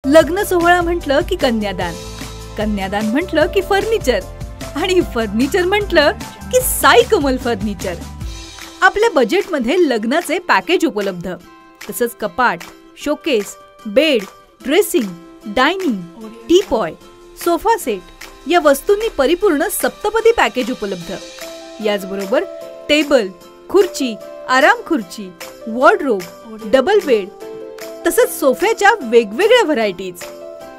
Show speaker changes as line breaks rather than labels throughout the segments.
लग्न सोहळा म्हटलं की कन्यादान, कन्यादान म्हटलं की फर्निचर, आणि फर्निचर म्हटलं की साई कमल फर्निचर. आपल्या बजेटमध्ये लग्नाचे पॅकेज उपलब्ध. तसंच कपाट, showcase, bed, dressing, dining, teapoy, sofa set या वस्तूंनी परिपूर्ण सप्तपदी पॅकेज उपलब्ध. याचबरोबर टेबल, खुर्ची, आराम खुर्ची, वॉर्डरोब, डबल बेड तसंच सोफ्याच्या वेगवेगळ्या व्हरायटीज.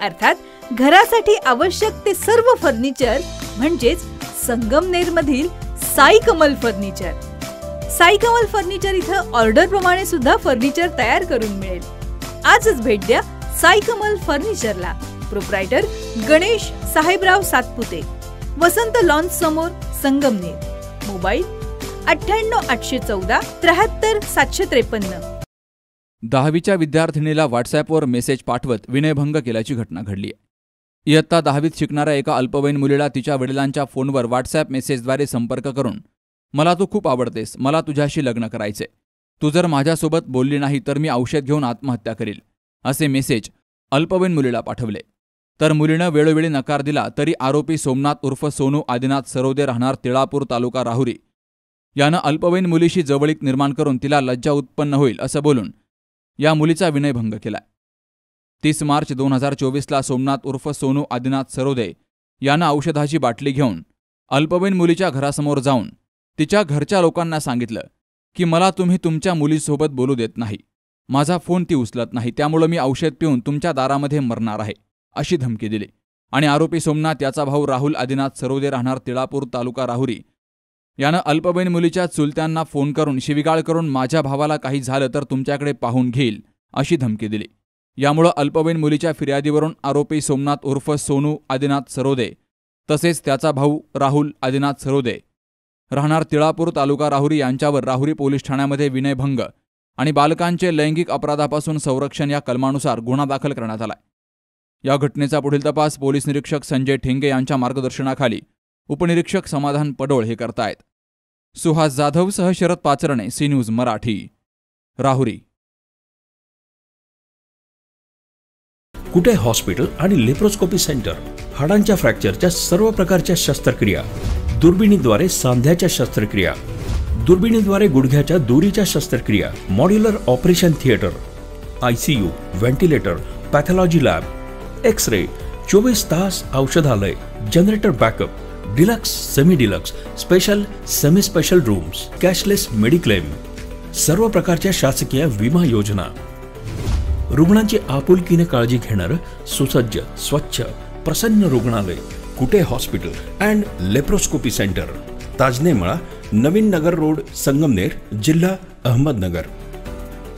अर्थात घरासाठी आवश्यक ते सर्व फर्निचर म्हणजेच संगमनेर मधील साई कमल फर्निचर. साई कमल फर्निचर इथं ऑर्डर प्रमाणे सुद्धा फर्निचर तयार करून मिळेल. आजच भेट द्या साई कमल फर्निचरला. प्रोप्रायटर गणेश साहेबराव सातपुते, वसंत लॉन्च समोर, संगमनेर. मोबाईल 98 814 73 753.
10वीच्या विद्यार्थिनीला व्हॉट्सॲपवर मेसेज पाठवत विनयभंग केल्याची घटना घडली आहे. इयत्ता 10वीत शिकणाऱ्या एका अल्पवयीन मुलीला तिच्या वडिलांच्या फोनवर व्हॉट्सॲप मेसेजद्वारे संपर्क करून मला तू खूप आवडतेस, मला तुझ्याशी लग्न करायचे, तू जर माझ्यासोबत बोलली नाही तर मी औषध घेऊन आत्महत्या करील असे मेसेज अल्पवयीन मुलीला पाठवले. तर मुलीनं वेळोवेळी नकार दिला तरी आरोपी सोमनाथ उर्फ सोनू आदिनाथ सरोदे राहणार तिळापूर तालुका राहुरी यानं अल्पवयीन मुलीशी जवळीक निर्माण करून तिला लज्जा उत्पन्न होईल असं बोलून या मुलीचा विनयभंग केलाय. 30 मार्च 2024ला सोमनाथ उर्फ सोनू आदिनाथ सरोदे यानं औषधाची बाटली घेऊन अल्पवयीन मुलीच्या घरासमोर जाऊन तिच्या घरच्या लोकांना सांगितलं की मला तुम्ही तुमच्या मुलीसोबत बोलू देत नाही, माझा फोन ती उचलत नाही, त्यामुळे मी औषध पिऊन तुमच्या दारामध्ये मरणार आहे अशी धमकी दिली. आणि आरोपी सोमनाथ याचा भाऊ राहुल आदिनाथ सरोदे राहणार तिळापूर तालुका राहुरी यानं अल्पवयीन मुलीच्या चुलत्यांना फोन करून शिवीगाळ करून माझ्या भावाला काही झालं तर तुमच्याकडे पाहून घेईल अशी धमकी दिली. यामुळं अल्पवयीन मुलीच्या फिर्यादीवरून आरोपी सोमनाथ उर्फ सोनू आदिनाथ सरोदे तसेच त्याचा भाऊ राहुल आदिनाथ सरोदे राहणार तिळापूर तालुका राहुरी यांच्यावर राहुरी पोलीस ठाण्यामध्ये विनयभंग आणि बालकांचे लैंगिक अपराधापासून संरक्षण या कलमानुसार गुन्हा दाखल करण्यात आलाय. या घटनेचा पुढील तपास पोलीस निरीक्षक संजय ठेंगे यांच्या मार्गदर्शनाखाली उपनिरीक्षक समाधान पडोळ हे करतायत. सुहास जाधव सह शरद पाचरणे, सी न्यूज मराठी, राहुरी.
कुटे हॉस्पिटल आणि लेप्रोस्कोपी सेंटर, हाडांच्या फ्रॅक्चरच्या सर्व प्रकारच्या शस्त्रक्रिया, दुर्बिणीद्वारे सांध्याच्या शस्त्रक्रिया, दुर्बिणीद्वारे गुडघ्याच्या दोरीच्या शस्त्रक्रिया, modular operation theatre, ICU, ventilator, pathology lab, X ray, 24 तास औषधालय, generator backup, deluxe, semi deluxe, special, semi special rooms, cashless mediclaim, सर्व प्रकारच्या शासकीय विमा योजना, रुग्णांची आपुलकीने काळजी घेणारं सुसज्ज, स्वच्छ, प्रसन्न रुग्णालय, Kute hospital and laparoscopy centre, Tajne Mala, Navin Nagar road, Sangamner, जिल्हा अहमदनगर.